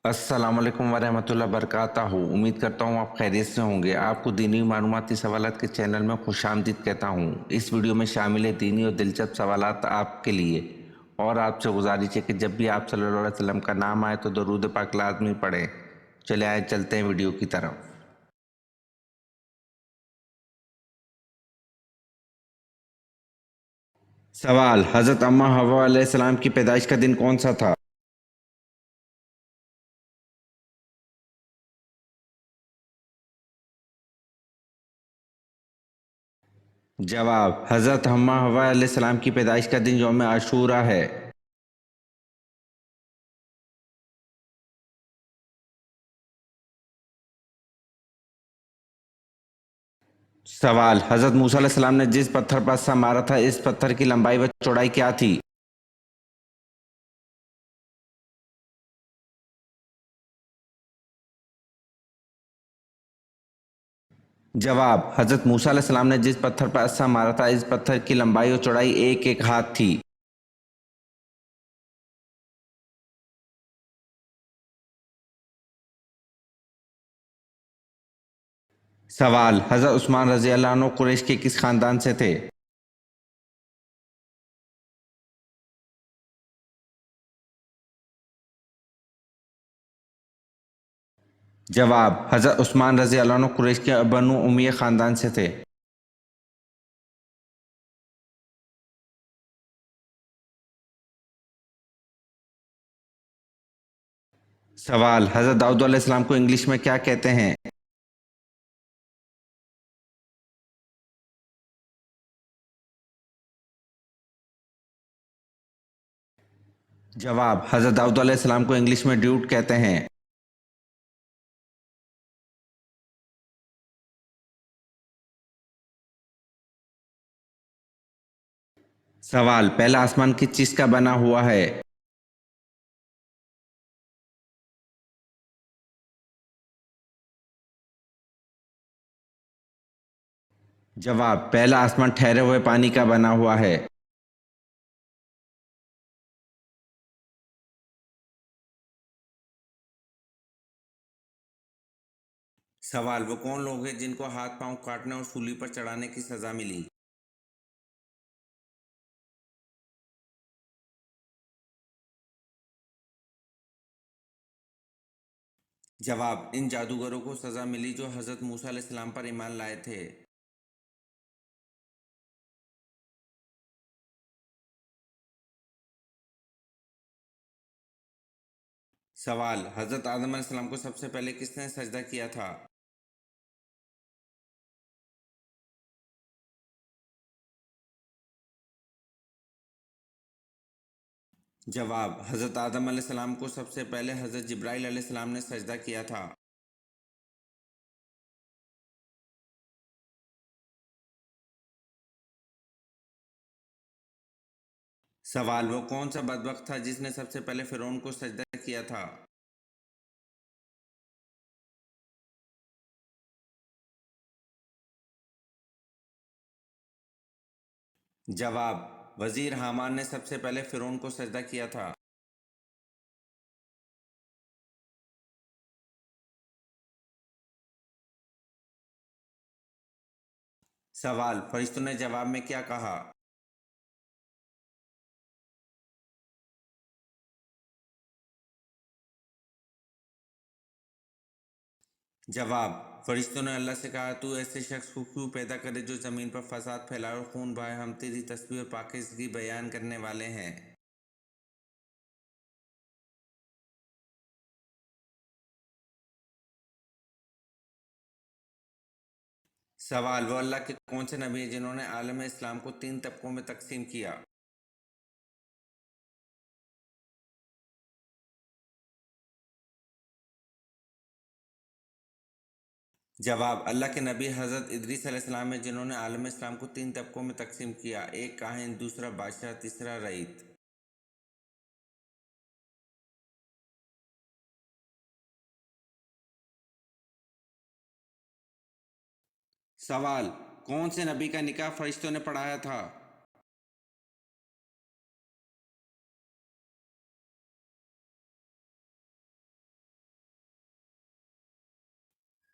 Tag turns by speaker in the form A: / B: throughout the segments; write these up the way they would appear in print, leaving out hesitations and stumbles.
A: السلام علیکم ورحمۃ اللہ وبرکاتہ۔ امید کرتا ہوں آپ خیریت سے ہوں گے۔ آپ کو دینی معلوماتی سوالات کے چینل میں خوش آمدید کہتا ہوں۔ اس ویڈیو میں شامل ہے دینی اور دلچسپ سوالات آپ کے لیے، اور آپ سے گزارش ہے کہ جب بھی آپ صلی اللہ علیہ وسلم کا نام آئے تو درود پاک لازمی پڑھیں۔ چلے آئے چلتے ہیں ویڈیو کی طرف۔ سوال: حضرت اماں حوا علیہ السلام کی پیدائش کا دن کون سا تھا؟ جواب: حضرت اماں حوا علیہ السلام کی پیدائش کا دن یوم عاشوراء ہے۔ سوال: حضرت موسیٰ علیہ السلام نے جس پتھر پر عصا مارا تھا، اس پتھر کی لمبائی و چوڑائی کیا تھی؟ جواب: حضرت موسیٰ علیہ السلام نے جس پتھر پر عصا مارا تھا، اس پتھر کی لمبائی و چوڑائی ایک ہاتھ تھی۔ سوال: حضرت عثمان رضی اللہ عنہ قریش کے کس خاندان سے تھے؟ جواب: حضرت عثمان رضی اللہ عنہ قریش کے بنو امیہ خاندان سے تھے۔ سوال: حضرت داؤد علیہ السلام کو انگلش میں کیا کہتے ہیں؟ جواب: حضرت داؤد علیہ السلام کو انگلش میں ڈیوڈ کہتے ہیں۔ سوال: پہلا آسمان کس چیز کا بنا ہوا ہے؟ جواب: پہلا آسمان ٹھہرے ہوئے پانی کا بنا ہوا ہے۔ سوال: وہ کون لوگ ہیں جن کو ہاتھ پاؤں کاٹنے اور سولی پر چڑھانے کی سزا ملی؟ جواب: ان جادوگروں کو سزا ملی جو حضرت موسیٰ علیہ السلام پر ایمان لائے تھے۔ سوال: حضرت آدم علیہ السلام کو سب سے پہلے کس نے سجدہ کیا تھا؟ جواب: حضرت آدم علیہ السلام کو سب سے پہلے حضرت جبرائیل علیہ السلام نے سجدہ کیا تھا۔ سوال: وہ کون سا بدبخت تھا جس نے سب سے پہلے فرعون کو سجدہ کیا تھا؟ جواب: وزیر حامان نے سب سے پہلے فرعون کو سجدہ کیا تھا۔ سوال: فرشتوں نے جواب میں کیا کہا؟ جواب: فرشتوں نے اللہ سے کہا، تو ایسے شخص کو کیوں پیدا کرے جو زمین پر فساد پھیلائے اور خون بہائے؟ ہم تیری تسبیح اور پاکیزگی بیان کرنے والے ہیں۔ سوال: وہ اللہ کے کون سے نبی ہیں جنہوں نے عالم اسلام کو 3 طبقوں میں تقسیم کیا؟ جواب: اللہ کے نبی حضرت ادریس علیہ السلام ہیں جنہوں نے عالم اسلام کو 3 طبقوں میں تقسیم کیا، ایک کاہن، دوسرا بادشاہ، تیسرا رعیت۔ سوال: کون سے نبی کا نکاح فرشتوں نے پڑھایا تھا؟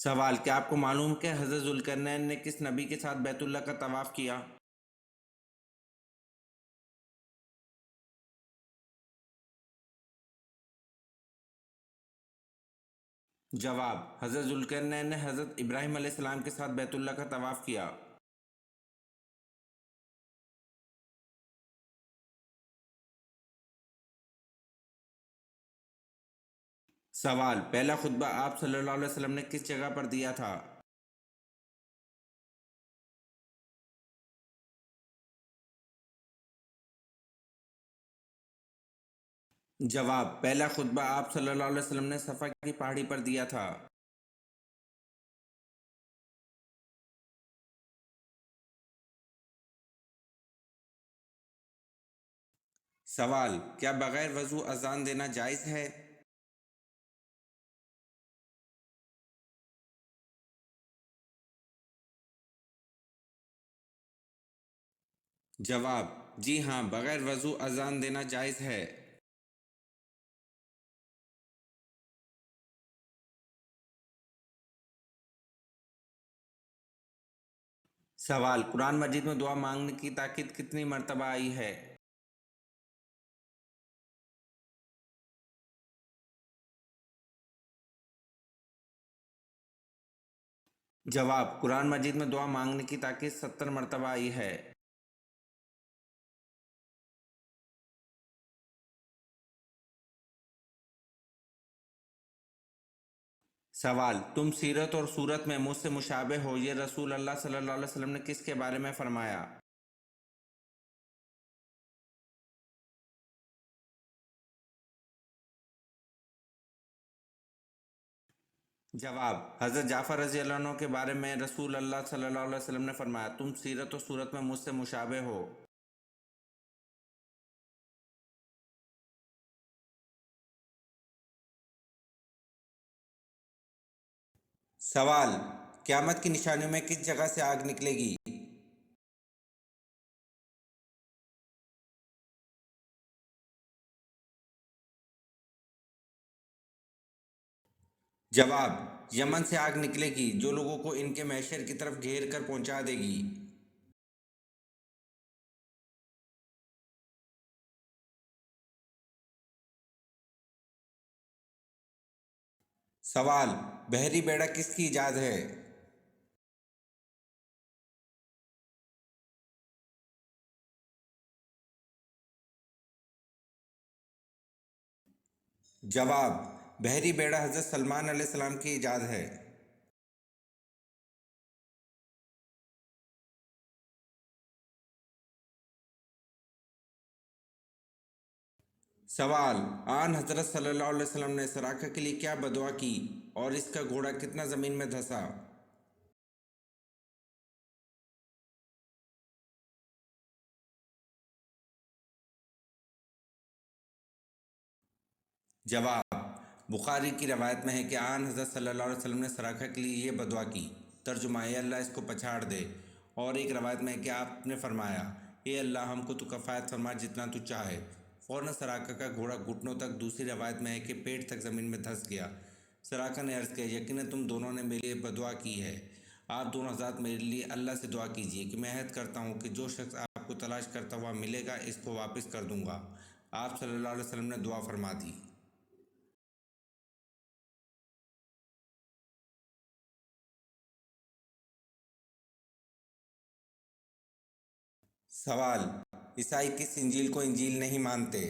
A: سوال: کیا آپ کو معلوم کہ حضرت ذوالقرنین نے کس نبی کے ساتھ بیت اللہ کا طواف کیا؟ جواب: حضرت ذوالقرنین نے حضرت ابراہیم علیہ السلام کے ساتھ بیت اللہ کا طواف کیا۔ سوال: پہلا خطبہ آپ صلی اللہ علیہ وسلم نے کس جگہ پر دیا تھا؟ جواب: پہلا خطبہ آپ صلی اللہ علیہ وسلم نے صفا کی پہاڑی پر دیا تھا۔ سوال: کیا بغیر وضو اذان دینا جائز ہے؟ جواب: جی ہاں، بغیر وضو اذان دینا جائز ہے۔ سوال: قرآن مجید میں دعا مانگنے کی تاکید کتنی مرتبہ آئی ہے؟ جواب: قرآن مجید میں دعا مانگنے کی تاکید 70 مرتبہ آئی ہے۔ سوال: تم سیرت اور صورت میں مجھ سے مشابہ ہو، یہ رسول اللہ صلی اللہ علیہ وسلم نے کس کے بارے میں فرمایا؟ جواب: حضرت جعفر رضی اللہ عنہ کے بارے میں رسول اللہ صلی اللہ علیہ وسلم نے فرمایا، تم سیرت و صورت میں مجھ سے مشابہ ہو۔ سوال: قیامت کی نشانیوں میں کس جگہ سے آگ نکلے گی؟ جواب: یمن سے آگ نکلے گی جو لوگوں کو ان کے محشر کی طرف گھیر کر پہنچا دے گی۔ سوال: بحری بیڑا کس کی ایجاد ہے؟ جواب: بحری بیڑا حضرت سلمان علیہ السلام کی ایجاد ہے۔ سوال: آن حضرت صلی اللہ علیہ وسلم نے سراقہ کے لیے کیا بدعا کی اور اس کا گھوڑا کتنا زمین میں دھنسا؟ جواب: بخاری کی روایت میں ہے کہ آن حضرت صلی اللہ علیہ وسلم نے سراقہ کے لیے یہ بدعا کی، ترجمہ: اے اللہ اس کو پچھاڑ دے۔ اور ایک روایت میں ہے کہ آپ نے فرمایا، اے اللہ ہم کو تو کفایت فرما جتنا تو چاہے۔ فوراً سراقہ کا گھوڑا گھٹنوں تک، دوسری روایت میں ہے کہ پیٹ تک زمین میں دھنس گیا۔ سراقہ نے عرض کیا، یقیناً تم دونوں نے میرے لیے بدعا کی ہے، آپ دونوں حضرات میرے لیے اللہ سے دعا کیجیے کہ میں عہد کرتا ہوں کہ جو شخص آپ کو تلاش کرتا ہوا ملے گا اس کو واپس کر دوں گا۔ آپ صلی اللہ علیہ وسلم نے دعا فرما دی۔ سوال: عیسائی کس انجیل کو انجیل نہیں مانتے؟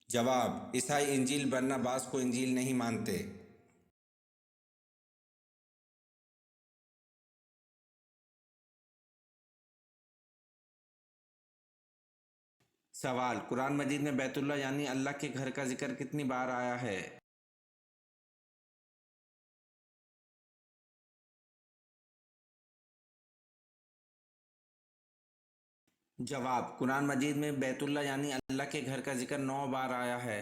A: جواب: عیسائی انجیل برناباس کو انجیل نہیں مانتے۔ سوال: قرآن مجید میں بیت اللہ یعنی اللہ کے گھر کا ذکر کتنی بار آیا ہے؟ جواب: قرآن مجید میں بیت اللہ یعنی اللہ کے گھر کا ذکر 9 بار آیا ہے۔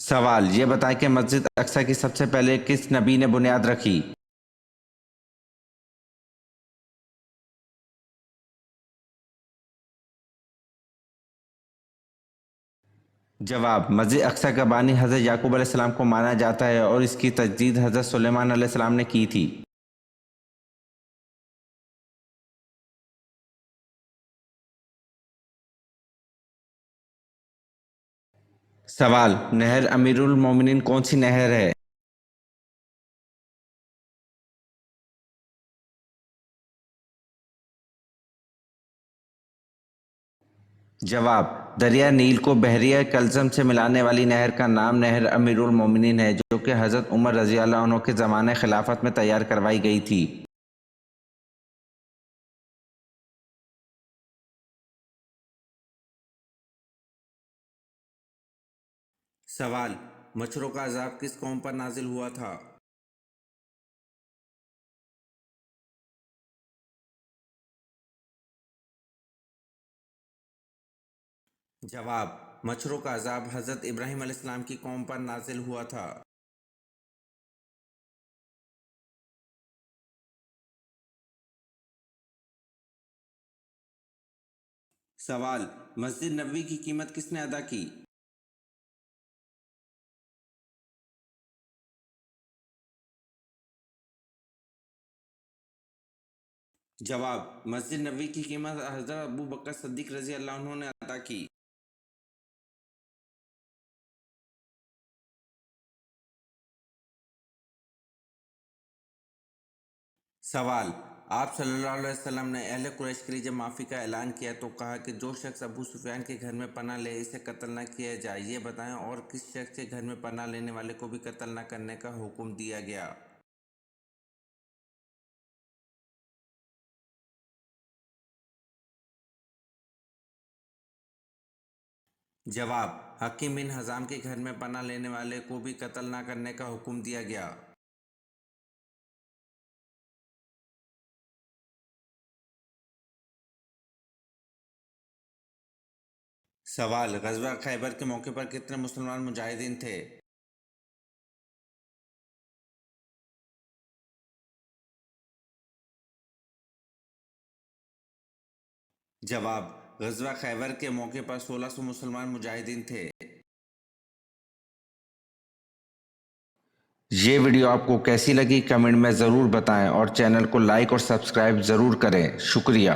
A: سوال، یہ بتائیں کہ مسجد اقصی کی سب سے پہلے کس نبی نے بنیاد رکھی؟ جواب، مسجد اقصی کا بانی حضرت یعقوب علیہ السلام کو مانا جاتا ہے اور اس کی تجدید حضرت سلیمان علیہ السلام نے کی تھی۔ سوال، نہر امیر المومنین کون سی نہر ہے؟ جواب، دریا نیل کو بحیرہ کلزم سے ملانے والی نہر کا نام نہر امیر المومنین ہے، جو کہ حضرت عمر رضی اللہ عنہ کے زمانہ خلافت میں تیار کروائی گئی تھی۔ سوال، مچھروں کا عذاب کس قوم پر نازل ہوا تھا؟ جواب، مچھروں کا عذاب حضرت ابراہیم علیہ السلام کی قوم پر نازل ہوا تھا۔ سوال، مسجد نبوی کی قیمت کس نے ادا کی؟ جواب، مسجد نبوی کی قیمت حضرت ابو بکر صدیق رضی اللہ عنہ نے ادا کی۔ سوال، آپ صلی اللہ علیہ وسلم نے اہل قریش کے لیے جب معافی کا اعلان کیا تو کہا کہ جو شخص ابو سفیان کے گھر میں پناہ لے اسے قتل نہ کیا جائے، یہ بتائیں اور کس شخص کے گھر میں پناہ لینے والے کو بھی قتل نہ کرنے کا حکم دیا گیا؟ جواب، حکیم بن حزام کے گھر میں پناہ لینے والے کو بھی قتل نہ کرنے کا حکم دیا گیا۔ سوال، غزوہ خیبر کے موقع پر کتنے مسلمان مجاہدین تھے؟ جواب، غزوہ خیبر کے موقع پر 1600 مسلمان مجاہدین تھے۔ یہ ویڈیو آپ کو کیسی لگی کمنٹ میں ضرور بتائیں اور چینل کو لائک اور سبسکرائب ضرور کریں۔ شکریہ۔